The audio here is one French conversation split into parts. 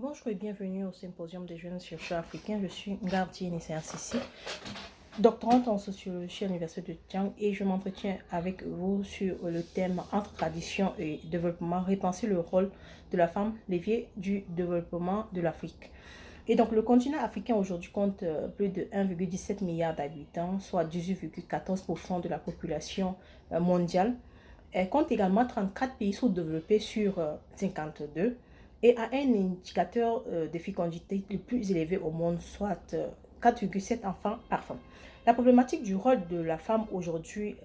Bonjour et bienvenue au Symposium des jeunes chercheurs africains. Je suis Ngardie Nisséa Sissi, doctorante en sociologie à l'Université de Tian et je m'entretiens avec vous sur le thème entre tradition et développement, repenser le rôle de la femme, levier du développement de l'Afrique. Et donc le continent africain aujourd'hui compte plus de 1,17 milliard d'habitants, soit 18,14% de la population mondiale. Elle compte également 34 pays sous-développés sur 52 et a un indicateur de fécondité le plus élevé au monde, soit 4,7 enfants par femme. La problématique du rôle de la femme aujourd'hui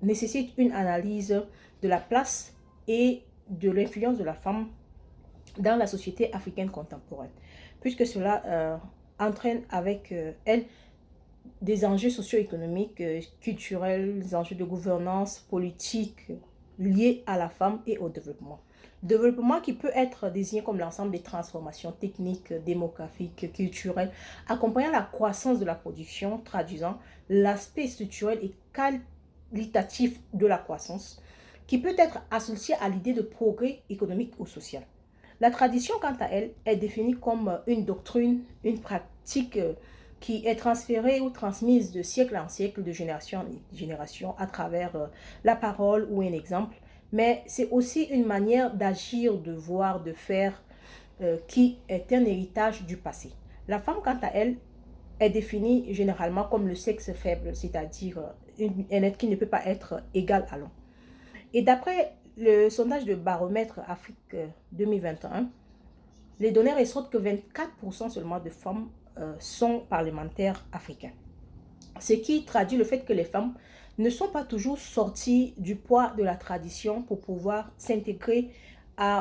nécessite une analyse de la place et de l'influence de la femme dans la société africaine contemporaine, puisque cela entraîne avec elle des enjeux socio-économiques, culturels, des enjeux de gouvernance, politique liés à la femme et au développement. Développement qui peut être désigné comme l'ensemble des transformations techniques, démographiques, culturelles, accompagnant la croissance de la production, traduisant l'aspect structurel et qualitatif de la croissance, qui peut être associé à l'idée de progrès économique ou social. La tradition, quant à elle, est définie comme une doctrine, une pratique qui est transférée ou transmise de siècle en siècle, de génération en génération, à travers la parole ou un exemple. Mais c'est aussi une manière d'agir, de voir, de faire, qui est un héritage du passé. La femme, quant à elle, est définie généralement comme le sexe faible, c'est-à-dire un être qui ne peut pas être égal à l'homme. Et d'après le sondage de Baromètre Afrique 2021, les données ressortent que 24% seulement de femmes sont parlementaires africains. Ce qui traduit le fait que les femmes ne sont pas toujours sorties du poids de la tradition pour pouvoir s'intégrer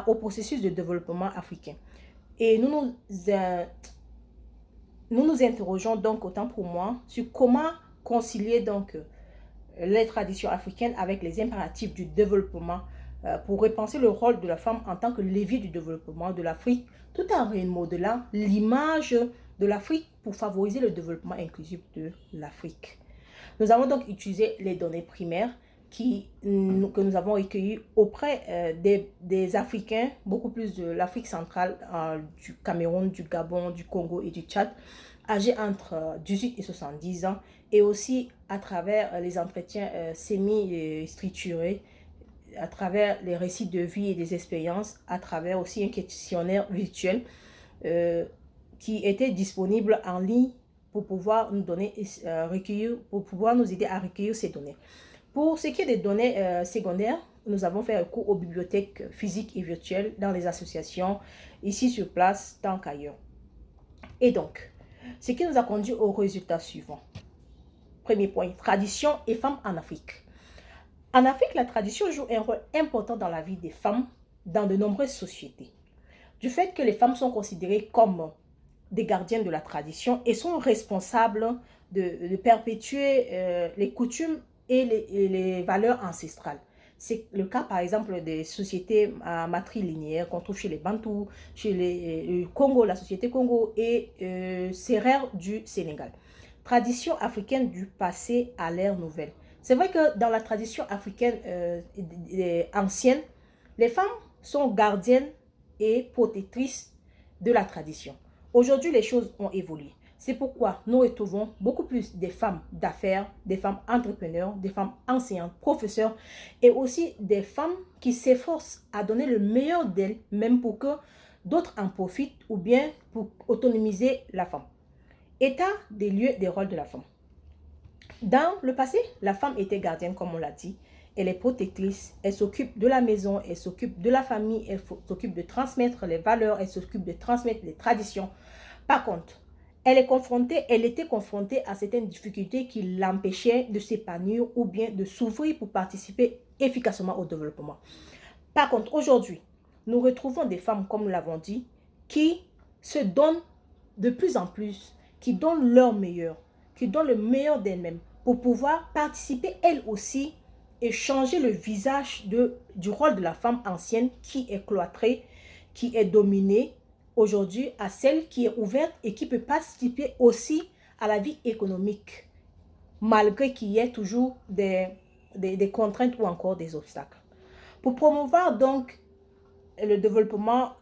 au processus de développement africain. Et nous interrogeons donc, autant pour moi, sur comment concilier donc les traditions africaines avec les impératifs du développement pour repenser le rôle de la femme en tant que levier du développement de l'Afrique, tout en remodelant l'image de l'Afrique pour favoriser le développement inclusif de l'Afrique. Nous avons donc utilisé les données primaires que nous avons recueillies auprès des Africains, beaucoup plus de l'Afrique centrale, du Cameroun, du Gabon, du Congo et du Tchad, âgés entre 18 et 70 ans, et aussi à travers les entretiens semi-structurés, à travers les récits de vie et des expériences, à travers aussi un questionnaire virtuel qui était disponible en ligne pour pouvoir nous donner, pour pouvoir nous aider à recueillir ces données. Pour ce qui est des données secondaires, nous avons fait recours aux bibliothèques physiques et virtuelles dans les associations, ici sur place, tant qu'ailleurs. Et donc, ce qui nous a conduit au résultat suivant. Premier point, tradition et femmes en Afrique. En Afrique, la tradition joue un rôle important dans la vie des femmes dans de nombreuses sociétés. Du fait que les femmes sont considérées comme des gardiennes de la tradition et sont responsables de perpétuer les coutumes et les valeurs ancestrales. C'est le cas, par exemple, des sociétés matrilinéaires qu'on trouve chez les Bantous, chez le Congo, la société Congo et Sérère du Sénégal. Tradition africaine du passé à l'ère nouvelle. C'est vrai que dans la tradition africaine ancienne, les femmes sont gardiennes et protectrices de la tradition. Aujourd'hui, les choses ont évolué. C'est pourquoi nous retrouvons beaucoup plus des femmes d'affaires, des femmes entrepreneurs, des femmes enseignantes, professeurs et aussi des femmes qui s'efforcent à donner le meilleur d'elles, même pour que d'autres en profitent ou bien pour autonomiser la femme. État des lieux des rôles de la femme. Dans le passé, la femme était gardienne, comme on l'a dit. Elle est protectrice, elle s'occupe de la maison, elle s'occupe de la famille, elle s'occupe de transmettre les valeurs, elle s'occupe de transmettre les traditions. Par contre, elle était confrontée à certaines difficultés qui l'empêchaient de s'épanouir ou bien de s'ouvrir pour participer efficacement au développement. Par contre, aujourd'hui, nous retrouvons des femmes, comme nous l'avons dit, qui se donnent de plus en plus, qui donnent leur meilleur, qui donnent le meilleur d'elles-mêmes pour pouvoir participer elles aussi et changer le visage du rôle de la femme ancienne qui est cloîtrée, qui est dominée aujourd'hui à celle qui est ouverte et qui peut participer aussi à la vie économique, malgré qu'il y ait toujours des contraintes ou encore des obstacles. Pour promouvoir donc le développement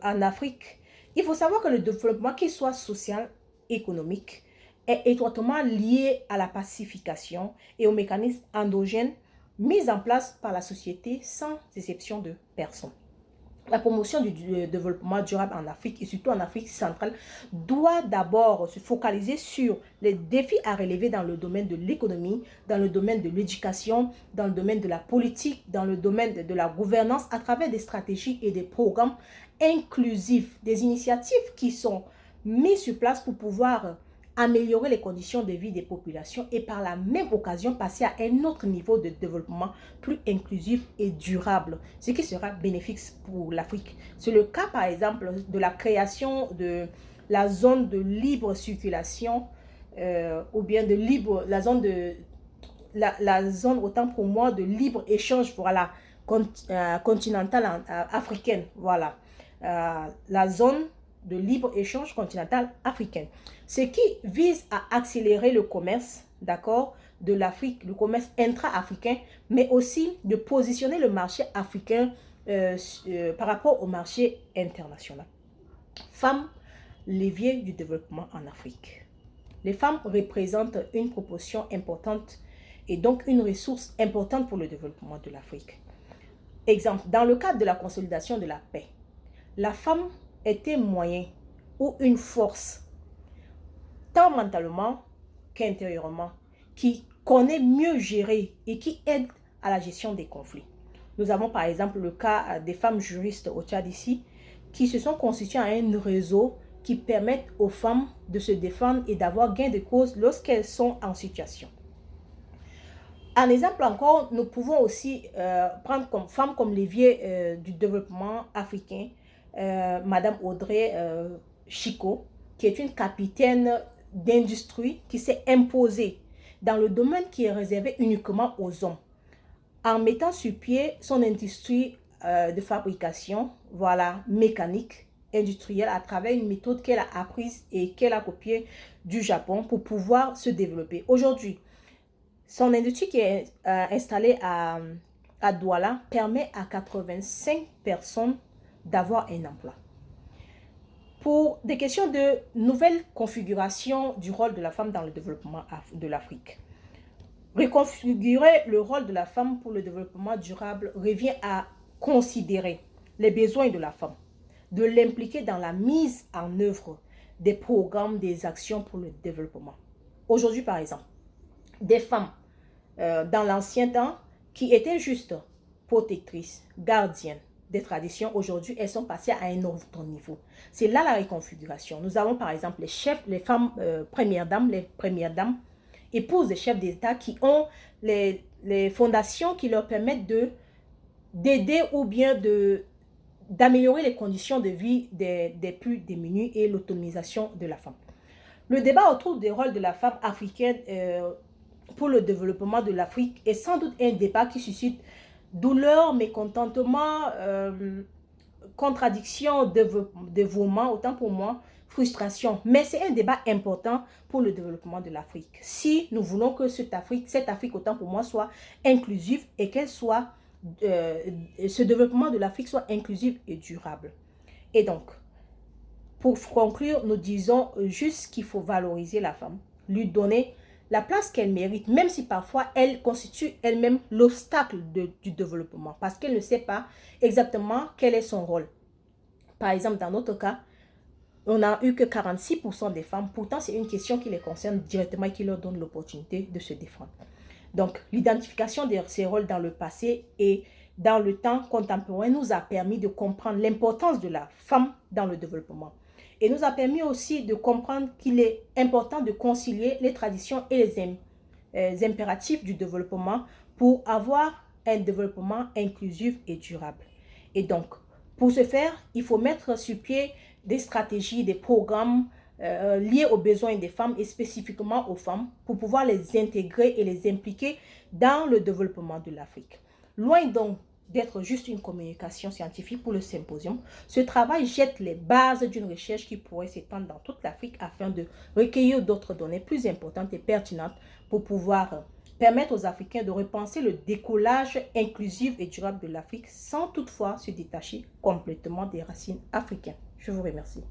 en Afrique, il faut savoir que le développement, qu'il soit social, économique, est étroitement lié à la pacification et aux mécanismes endogènes mis en place par la société sans exception de personne. La promotion du développement durable en Afrique et surtout en Afrique centrale doit d'abord se focaliser sur les défis à relever dans le domaine de l'économie, dans le domaine de l'éducation, dans le domaine de la politique, dans le domaine de la gouvernance à travers des stratégies et des programmes inclusifs, des initiatives qui sont mises sur place pour pouvoir améliorer les conditions de vie des populations et par la même occasion passer à un autre niveau de développement plus inclusif et durable, ce qui sera bénéfique pour l'Afrique. C'est le cas par exemple de la création de la zone de libre circulation ou bien de libre, la zone autant pour moi de libre échange, voilà, continentale africaine, voilà, la zone de libre-échange continentale africaine. Ce qui vise à accélérer le commerce, d'accord, de l'Afrique, le commerce intra-africain, mais aussi de positionner le marché africain par rapport au marché international. Femmes, levier du développement en Afrique. Les femmes représentent une proportion importante et donc une ressource importante pour le développement de l'Afrique. Exemple, dans le cadre de la consolidation de la paix, la femme est un moyen ou une force, tant mentalement qu'intérieurement, qui connaît mieux gérer et qui aide à la gestion des conflits. Nous avons par exemple le cas des femmes juristes au Tchad ici, qui se sont constituées à un réseau qui permettent aux femmes de se défendre et d'avoir gain de cause lorsqu'elles sont en situation. Un exemple encore, nous pouvons aussi prendre comme femme comme levier du développement africain, Madame Audrey Chico, qui est une capitaine d'industrie qui s'est imposée dans le domaine qui est réservé uniquement aux hommes, en mettant sur pied son industrie de fabrication, voilà, mécanique, industrielle, à travers une méthode qu'elle a apprise et qu'elle a copiée du Japon pour pouvoir se développer. Aujourd'hui, son industrie qui est installée à Douala permet à 85 personnes d'avoir un emploi. Pour des questions de nouvelle configuration du rôle de la femme dans le développement de l'Afrique, reconfigurer le rôle de la femme pour le développement durable revient à considérer les besoins de la femme, de l'impliquer dans la mise en œuvre des programmes, des actions pour le développement. Aujourd'hui, par exemple, des femmes dans l'ancien temps qui étaient juste protectrices, gardiennes des traditions, aujourd'hui, elles sont passées à un autre niveau. C'est là la reconfiguration. Nous avons par exemple les chefs, les femmes premières dames, épouses des chefs d'État qui ont les fondations qui leur permettent d'aider ou bien d'améliorer les conditions de vie des plus démunis et l'autonomisation de la femme. Le débat autour des rôles de la femme africaine pour le développement de l'Afrique est sans doute un débat qui suscite douleur, mécontentement, contradiction, dévouement, autant pour moi, frustration. Mais c'est un débat important pour le développement de l'Afrique. Si nous voulons que cette Afrique, autant pour moi, soit inclusive et qu'elle soit, ce développement de l'Afrique soit inclusif et durable. Et donc, pour conclure, nous disons juste qu'il faut valoriser la femme, lui donner la place qu'elle mérite, même si parfois elle constitue elle-même l'obstacle du développement, parce qu'elle ne sait pas exactement quel est son rôle. Par exemple, dans notre cas, on n'a eu que 46% des femmes, pourtant c'est une question qui les concerne directement et qui leur donne l'opportunité de se défendre. Donc, l'identification de ces rôles dans le passé et dans le temps contemporain nous a permis de comprendre l'importance de la femme dans le développement. Et nous a permis aussi de comprendre qu'il est important de concilier les traditions et les impératifs du développement pour avoir un développement inclusif et durable. Et donc, pour ce faire, il faut mettre sur pied des stratégies, des programmes liés aux besoins des femmes et spécifiquement aux femmes pour pouvoir les intégrer et les impliquer dans le développement de l'Afrique. Loin donc d'être juste une communication scientifique pour le symposium, ce travail jette les bases d'une recherche qui pourrait s'étendre dans toute l'Afrique afin de recueillir d'autres données plus importantes et pertinentes pour pouvoir permettre aux Africains de repenser le décollage inclusif et durable de l'Afrique sans toutefois se détacher complètement des racines africaines. Je vous remercie.